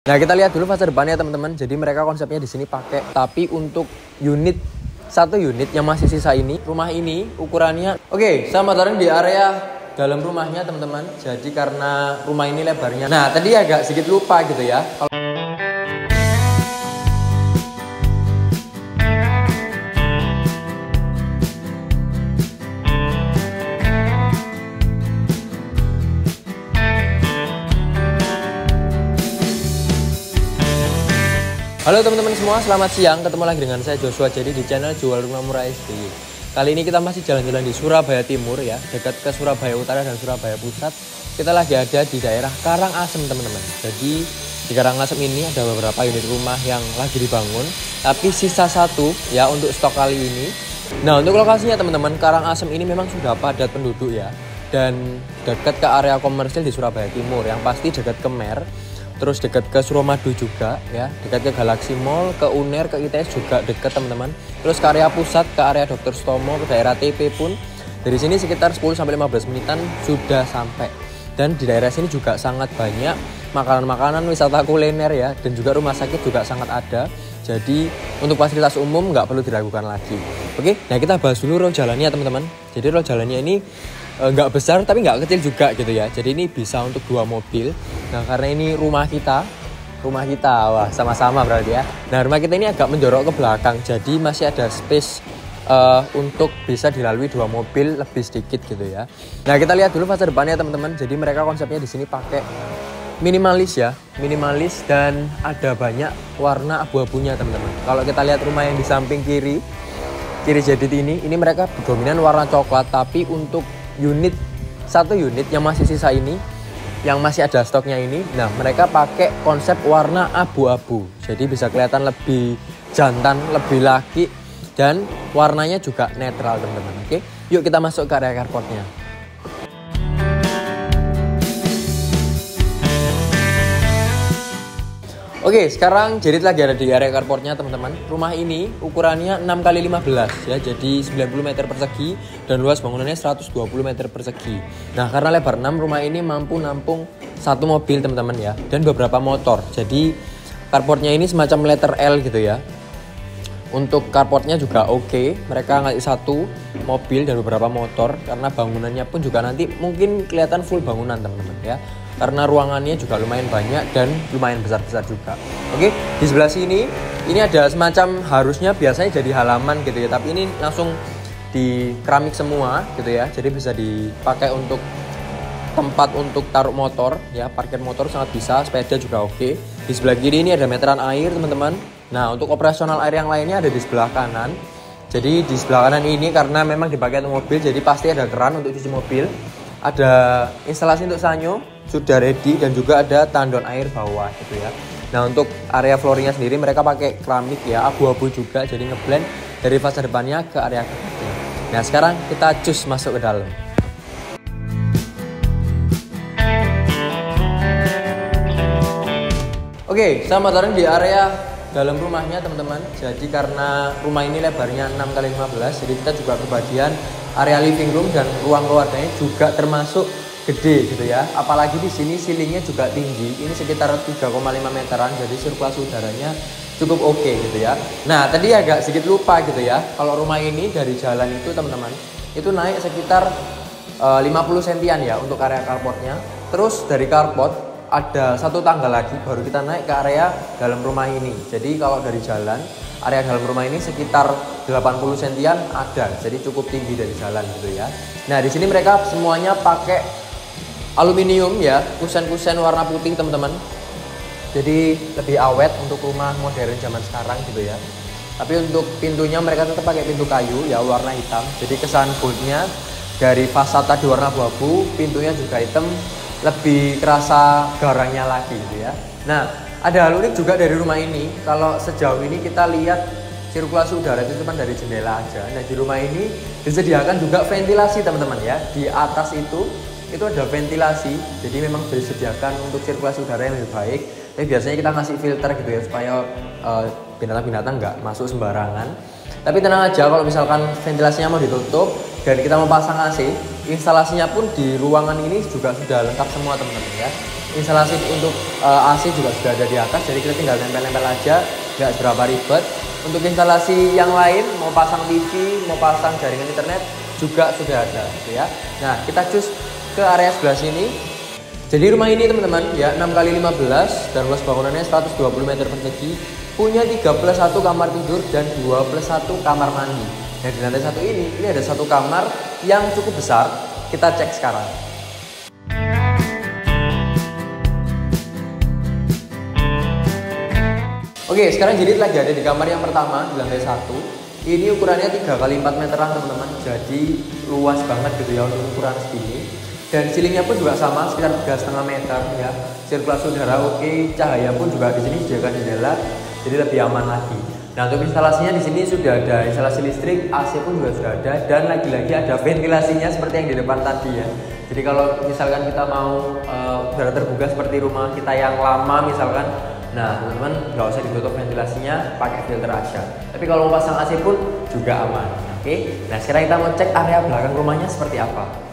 Nah, kita lihat dulu fase depannya teman-teman. Jadi mereka konsepnya di sini pakai, tapi untuk satu unit yang masih sisa ini, rumah ini ukurannya. Oke, selamat datang di area dalam rumahnya teman-teman. Jadi karena rumah ini lebarnya. Nah, tadi agak sedikit lupa gitu ya. Halo teman-teman semua, selamat siang. Ketemu lagi dengan saya Joshua jadi di channel Jual Rumah Murah SBY. Kali ini kita masih jalan-jalan di Surabaya Timur ya, dekat ke Surabaya Utara dan Surabaya Pusat. Kita lagi ada di daerah Karangasem teman-teman. Jadi di Karangasem ini ada beberapa unit rumah yang lagi dibangun, tapi sisa satu ya untuk stok kali ini. Nah, untuk lokasinya teman-teman, Karangasem ini memang sudah padat penduduk ya, dan dekat ke area komersil di Surabaya Timur, yang pasti dekat ke Mer. Terus dekat ke Suramadu juga ya, dekat ke Galaxy Mall, ke UNER, ke ITS juga dekat teman-teman. Terus ke area pusat, ke area Dr. Stomo, ke daerah TP pun dari sini sekitar 10-15 menitan sudah sampai. Dan di daerah sini juga sangat banyak makanan-makanan, wisata kuliner ya, dan juga rumah sakit juga sangat ada. Jadi untuk fasilitas umum nggak perlu diragukan lagi. Oke, nah kita bahas dulu road jalannya teman-teman. Jadi road jalannya ini nggak besar tapi nggak kecil juga gitu ya. Jadi ini bisa untuk 2 mobil. Nah, karena ini rumah kita, wah sama-sama berarti ya. Nah, rumah kita ini agak menjorok ke belakang, jadi masih ada space untuk bisa dilalui 2 mobil lebih sedikit gitu ya. Nah, kita lihat dulu fase depannya teman-teman. Jadi mereka konsepnya di sini pakai minimalis ya, minimalis dan ada banyak warna abu-abunya teman-teman. Kalau kita lihat rumah yang di samping kiri jadid ini mereka dominan warna coklat, tapi untuk satu unit yang masih sisa ini, yang masih ada stoknya ini, nah mereka pakai konsep warna abu-abu, jadi bisa kelihatan lebih jantan, lebih laki, dan warnanya juga netral teman-teman. Oke, yuk kita masuk ke area carportnya. Oke, sekarang Jadid lagi ada di area carportnya teman-teman. Rumah ini ukurannya 6x15 ya, jadi 90 meter persegi dan luas bangunannya 120 meter persegi. Nah, karena lebar 6, rumah ini mampu nampung 1 mobil teman-teman ya, dan beberapa motor. Jadi carportnya ini semacam letter L gitu ya. Untuk carportnya juga oke, mereka ngasih 1 mobil dan beberapa motor, karena bangunannya pun juga nanti mungkin kelihatan full bangunan teman-teman ya. Karena ruangannya juga lumayan banyak dan lumayan besar-besar juga. Oke, di sebelah sini ini ada semacam, harusnya biasanya jadi halaman gitu ya, tapi ini langsung di keramik semua gitu ya. Jadi bisa dipakai untuk tempat untuk taruh motor ya, parkir motor sangat bisa, sepeda juga oke. Di sebelah kiri ini ada meteran air teman-teman. Nah, untuk operasional air yang lainnya ada di sebelah kanan. Jadi di sebelah kanan ini karena memang dipakai untuk mobil, jadi pasti ada keran untuk cuci mobil. Ada instalasi untuk sanyo sudah ready, dan juga ada tandon air bawah gitu ya. Nah, untuk area flooringnya sendiri mereka pakai keramik ya, abu-abu juga, jadi ngeblend dari fase depannya ke area carportnya. Nah, sekarang kita cus masuk ke dalam. Oke, selamat datang di area dalam rumahnya teman-teman. Jadi karena rumah ini lebarnya 6x15, jadi kita juga kebagian area living room dan ruang keluarganya juga termasuk gede gitu ya. Apalagi di sini ceilingnya juga tinggi. Ini sekitar 3,5 meteran, jadi sirkulasi udaranya cukup oke gitu ya. Nah, tadi agak sedikit lupa gitu ya. Kalau rumah ini dari jalan itu teman-teman, itu naik sekitar 50 sentian ya untuk area carportnya. Terus dari carport ada 1 tangga lagi baru kita naik ke area dalam rumah ini. Jadi kalau dari jalan, area dalam rumah ini sekitar 80 sentian ada, jadi cukup tinggi dari jalan gitu ya. Nah, di sini mereka semuanya pakai aluminium ya, kusen-kusen warna putih teman-teman. Jadi lebih awet untuk rumah modern zaman sekarang gitu ya. Tapi untuk pintunya mereka tetap pakai pintu kayu ya, warna hitam. Jadi kesan boldnya dari fasad tadi warna abu-abu, pintunya juga hitam, lebih kerasa garangnya lagi gitu ya. Nah, ada hal unik juga dari rumah ini. Kalau sejauh ini kita lihat sirkulasi udara itu cuma dari jendela aja. Nah, di rumah ini disediakan juga ventilasi teman-teman ya. Di atas itu ada ventilasi. Jadi memang disediakan untuk sirkulasi udara yang lebih baik. Tapi biasanya kita ngasih filter gitu ya, supaya binatang-binatang nggak masuk sembarangan. Tapi tenang aja, kalau misalkan ventilasinya mau ditutup dan kita mau pasang AC, instalasinya pun di ruangan ini juga sudah lengkap semua teman-teman ya. instalasi untuk AC juga sudah ada di atas, jadi kita tinggal nempel-nempel aja, nggak seberapa ribet. Untuk instalasi yang lain, mau pasang TV, mau pasang jaringan internet juga sudah ada gitu ya. Nah, kita cus ke area sebelah sini. Jadi rumah ini teman-teman ya 6x15 dan luas bangunannya 120 meter persegi, punya 3+1 kamar tidur dan 2+1 kamar mandi. Nah, di lantai satu ini ada satu kamar yang cukup besar. Kita cek sekarang. Oke, sekarang Jidit lagi ada di kamar yang pertama di lantai 1. Ini ukurannya 3x4 meteran teman-teman, jadi luas banget gitu ya untuk ukuran segini. Dan ceilingnya pun juga sama, sekitar 3,5 meter ya. Sirkulasi udara oke, cahaya pun juga di sini disediakan jendela, jadi lebih aman lagi. Nah, untuk instalasinya di sini sudah ada instalasi listrik, AC pun juga sudah ada, dan lagi-lagi ada ventilasinya seperti yang di depan tadi ya. Jadi kalau misalkan kita mau udara terbuka seperti rumah kita yang lama misalkan, nah teman-teman nggak usah ditutup ventilasinya, pakai filter aja. Tapi kalau mau pasang AC pun juga aman. Oke, nah sekarang kita mau cek area belakang rumahnya seperti apa.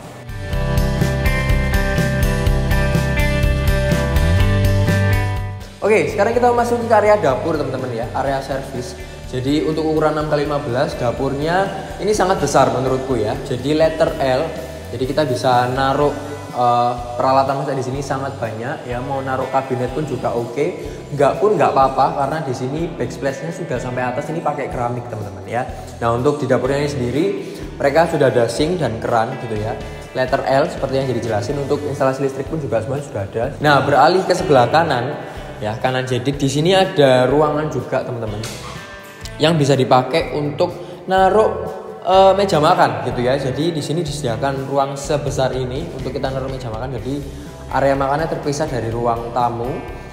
Oke, sekarang kita masuk ke area dapur teman-teman ya, area servis. Jadi untuk ukuran 6x15 dapurnya ini sangat besar menurutku ya. Jadi letter L, jadi kita bisa naruh peralatan masak di sini sangat banyak ya. Mau naruh kabinet pun juga oke. Enggak pun nggak apa-apa karena di sini backsplash-nya sudah sampai atas, ini pakai keramik teman-teman ya. Nah, untuk di dapurnya ini sendiri mereka sudah ada sink dan keran gitu ya. Letter L seperti yang jadi jelasin. Untuk instalasi listrik pun juga semuanya sudah ada. Nah, beralih ke sebelah kanan ya, kanan Jidit di sini ada ruangan juga teman-teman yang bisa dipakai untuk naruh meja makan gitu ya. Jadi di sini disediakan ruang sebesar ini untuk kita naruh meja makan. Jadi area makannya terpisah dari ruang tamu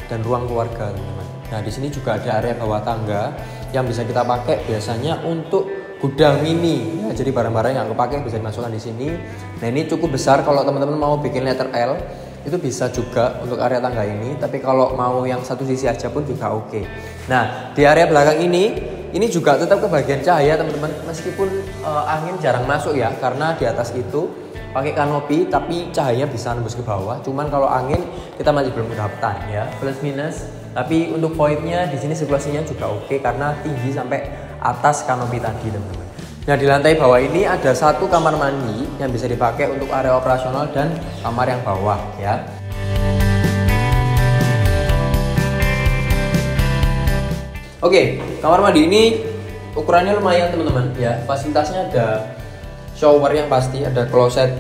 dan ruang keluarga teman-teman. Nah, di sini juga ada area bawah tangga yang bisa kita pakai biasanya untuk gudang mini ya. Jadi barang-barang yang kepake bisa dimasukkan di sini. Nah, ini cukup besar kalau teman-teman mau bikin letter L itu bisa juga untuk area tangga ini. Tapi kalau mau yang satu sisi aja pun juga oke. Nah, di area belakang ini juga tetap kebagian cahaya teman-teman, meskipun angin jarang masuk ya, karena di atas itu pakai kanopi tapi cahayanya bisa nembus ke bawah. Cuman kalau angin kita masih belum kedapatan ya, plus minus. Tapi untuk voidnya di sini sirkulasinya juga oke karena tinggi sampai atas kanopi tadi teman-teman. Nah, di lantai bawah ini ada satu kamar mandi yang bisa dipakai untuk area operasional dan kamar yang bawah ya. Oke, kamar mandi ini ukurannya lumayan teman-teman ya. Fasilitasnya ada shower yang pasti, ada kloset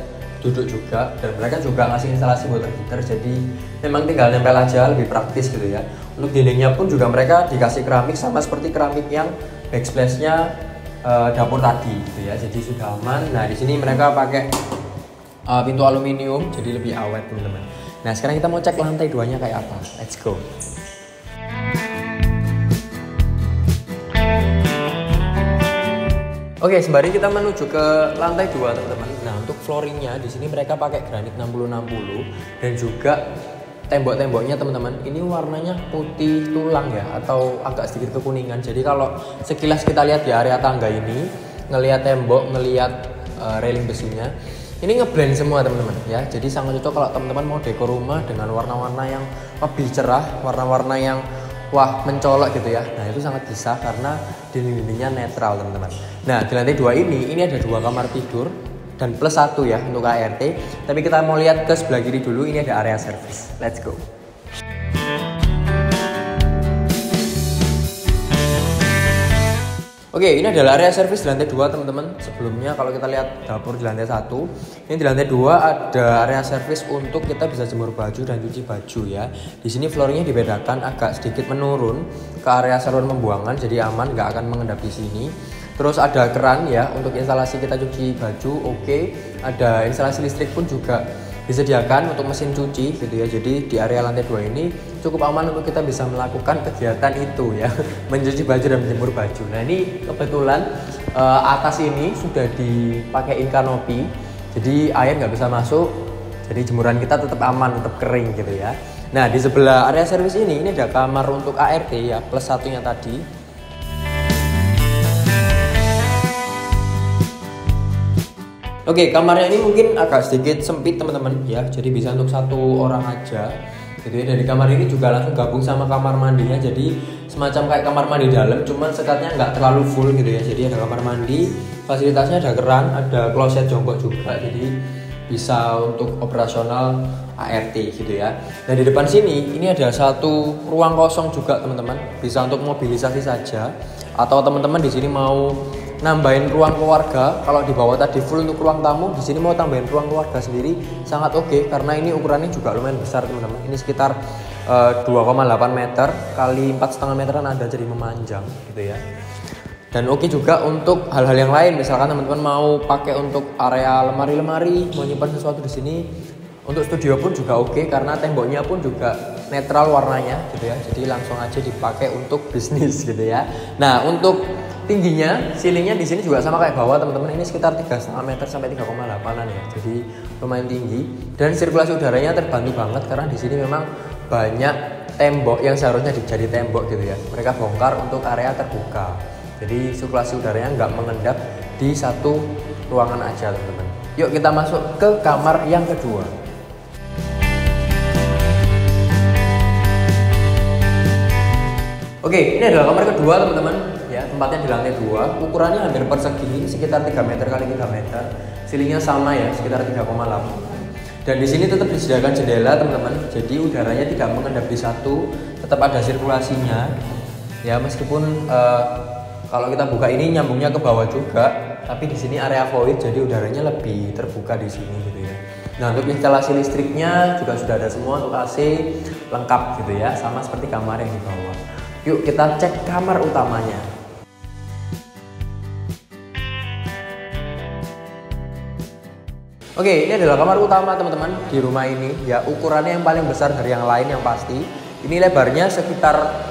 duduk juga, dan mereka juga ngasih instalasi water heater. Jadi memang tinggal nempel aja, lebih praktis gitu ya. Untuk dindingnya pun juga mereka dikasih keramik sama seperti keramik yang backsplash-nya dapur tadi gitu ya. Jadi sudah aman. Nah, di sini mereka pakai pintu aluminium, jadi lebih awet teman-teman. Nah, sekarang kita mau cek lantai 2-nya kayak apa. Let's go. Oke, sembari kita menuju ke lantai 2 teman-teman. Nah, untuk flooringnya di sini mereka pakai granit 60-60 dan juga tembok-temboknya teman-teman ini warnanya putih tulang ya, atau agak sedikit kekuningan. Jadi kalau sekilas kita lihat di area tangga ini, ngelihat tembok, ngelihat railing besinya, ini ngeblend semua teman-teman ya. Jadi sangat cocok kalau teman-teman mau dekor rumah dengan warna-warna yang lebih cerah, warna-warna yang wah mencolok gitu ya. Nah, itu sangat bisa karena dinding-dindingnya netral teman-teman. Nah, di lantai 2 ini ada 2 kamar tidur dan plus 1 ya untuk ART. Tapi kita mau lihat ke sebelah kiri dulu, ini ada area service. Let's go. Oke, ini adalah area service di lantai 2 teman-teman. Sebelumnya kalau kita lihat dapur di lantai 1, ini di lantai 2 ada area service untuk kita bisa jemur baju dan cuci baju ya. Di sini floornya dibedakan agak sedikit menurun ke area saluran pembuangan, jadi aman, nggak akan mengendap di sini. Terus ada keran ya untuk instalasi kita cuci baju, oke. Ada instalasi listrik pun juga disediakan untuk mesin cuci gitu ya. Jadi di area lantai 2 ini cukup aman untuk kita bisa melakukan kegiatan itu ya, mencuci baju dan menjemur baju. Nah, ini kebetulan atas ini sudah dipakein kanopi, jadi air nggak bisa masuk, jadi jemuran kita tetap aman, tetap kering gitu ya. Nah, di sebelah area servis ini ada kamar untuk ART ya, plus 1-nya tadi. Oke, kamarnya ini mungkin agak sedikit sempit teman-teman ya, jadi bisa untuk 1 orang aja. gitu ya. Dan di kamar ini juga langsung gabung sama kamar mandinya, jadi semacam kayak kamar mandi dalam, cuman sekatnya nggak terlalu full gitu ya. Jadi ada kamar mandi, fasilitasnya ada keran, ada kloset jongkok juga, jadi bisa untuk operasional ART gitu ya. Dan di depan sini ini ada satu ruang kosong juga teman-teman, bisa untuk mobilisasi saja, atau teman-teman di sini mau nambahin ruang keluarga. Kalau di bawah tadi full untuk ruang tamu, di sini mau tambahin ruang keluarga sendiri sangat oke, karena ini ukurannya juga lumayan besar teman-teman. Ini sekitar 2,8 meter kali 4,5 meteran ada, jadi memanjang gitu ya. Dan oke juga untuk hal-hal yang lain, misalkan teman-teman mau pakai untuk area lemari-lemari, mau nyimpan sesuatu di sini. Untuk studio pun juga oke, karena temboknya pun juga netral warnanya gitu ya. Jadi langsung aja dipakai untuk bisnis gitu ya. Nah, untuk tingginya, ceilingnya di sini juga sama kayak bawah teman-teman. Ini sekitar 3,5 meter sampai 3,8an ya. Jadi lumayan tinggi, dan sirkulasi udaranya terbantu banget karena di sini memang banyak tembok yang seharusnya jadi tembok gitu ya. Mereka bongkar untuk area terbuka. Jadi sirkulasi udaranya nggak mengendap di satu ruangan aja teman-teman. Yuk kita masuk ke kamar yang kedua. Oke, ini adalah kamar kedua teman-teman ya, tempatnya di lantai 2, ukurannya hampir persegi, sekitar 3 meter kali 3 meter. Ceilingnya sama ya, sekitar 3,8. Dan di sini tetap disediakan jendela teman-teman, jadi udaranya tidak mengendap di satu, tetap ada sirkulasinya. Ya, meskipun kalau kita buka ini nyambungnya ke bawah juga, tapi di sini area void, jadi udaranya lebih terbuka di sini gitu ya. Nah, untuk instalasi listriknya juga sudah ada semua, untuk AC lengkap gitu ya, sama seperti kamar yang di bawah. Yuk kita cek kamar utamanya. Oke, ini adalah kamar utama teman-teman di rumah ini ya. Ukurannya yang paling besar dari yang lain yang pasti. Ini lebarnya sekitar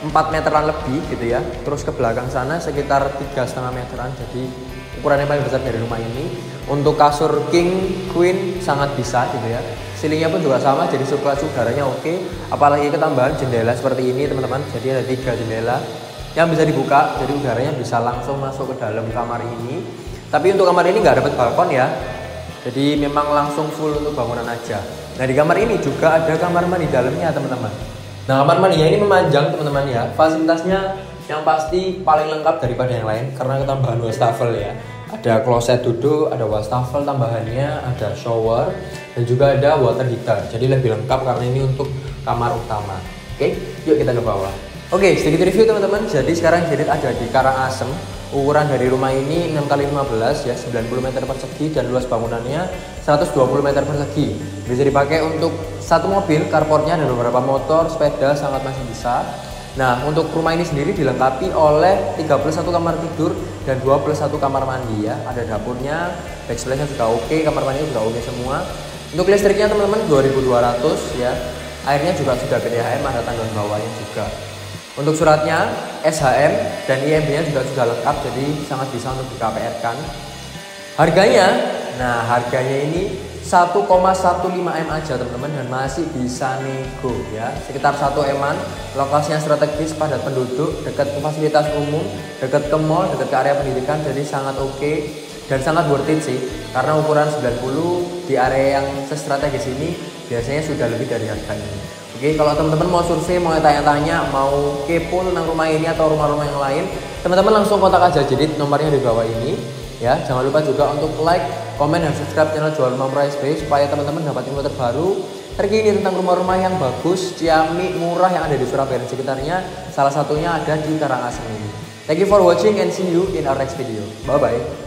4 meteran lebih gitu ya. Terus ke belakang sana sekitar 3,5 meteran. Jadi ukurannya paling besar dari rumah ini. Untuk kasur king, queen sangat bisa gitu ya. Ceilingnya pun juga sama, jadi sirkulasi udaranya oke. Apalagi ketambahan jendela seperti ini teman-teman. Jadi ada 3 jendela yang bisa dibuka, jadi udaranya bisa langsung masuk ke dalam kamar ini. Tapi untuk kamar ini nggak dapat balkon ya. Jadi memang langsung full untuk bangunan aja. Nah, di kamar ini juga ada kamar mandi dalamnya teman-teman. Nah, kamar mandinya ini memanjang teman-teman ya. Fasilitasnya yang pasti paling lengkap daripada yang lain karena ketambahan wastafel ya. Ada kloset duduk, ada wastafel tambahannya, ada shower, dan juga ada water heater. Jadi lebih lengkap karena ini untuk kamar utama. Oke, yuk kita ke bawah. Oke, sedikit review teman-teman. Jadi sekarang Jedit ada di Karangasem. Ukuran dari rumah ini 6x15 ya, 90 meter persegi, dan luas bangunannya 120 meter persegi. Bisa dipakai untuk satu mobil, carportnya dan beberapa motor, sepeda sangat masih bisa. Nah, untuk rumah ini sendiri dilengkapi oleh 31 kamar tidur dan 21 kamar mandi ya. Ada dapurnya, backsplash-nya juga oke, kamar mandinya juga oke semua. Untuk listriknya teman-teman 2200 ya. Airnya juga sudah PDHM, ada tanggal bawahnya juga. Untuk suratnya SHM dan IMB-nya juga sudah lengkap, jadi sangat bisa untuk di KPR-kan. Harganya, nah harganya ini 1,15 M aja teman-teman, dan masih bisa nego ya. Sekitar 1 M-an, lokasinya strategis, padat penduduk, dekat ke fasilitas umum, dekat ke mall, dekat ke area pendidikan, jadi sangat oke dan sangat worth it sih. Karena ukuran 90 di area yang strategis ini biasanya sudah lebih dari harga ini. Oke, kalau teman-teman mau survei, mau tanya-tanya, mau kepo tentang rumah ini atau rumah-rumah yang lain, teman-teman langsung kontak aja Jedit, nomornya di bawah ini. Ya, jangan lupa juga untuk like, komen, dan subscribe channel Jual Rumah Murah SB supaya teman-teman dapat info terbaru terkini tentang rumah-rumah yang bagus, ciamik, murah yang ada di Surabaya dan sekitarnya. Salah satunya ada di Karangasem ini. Thank you for watching and see you in our next video. Bye bye.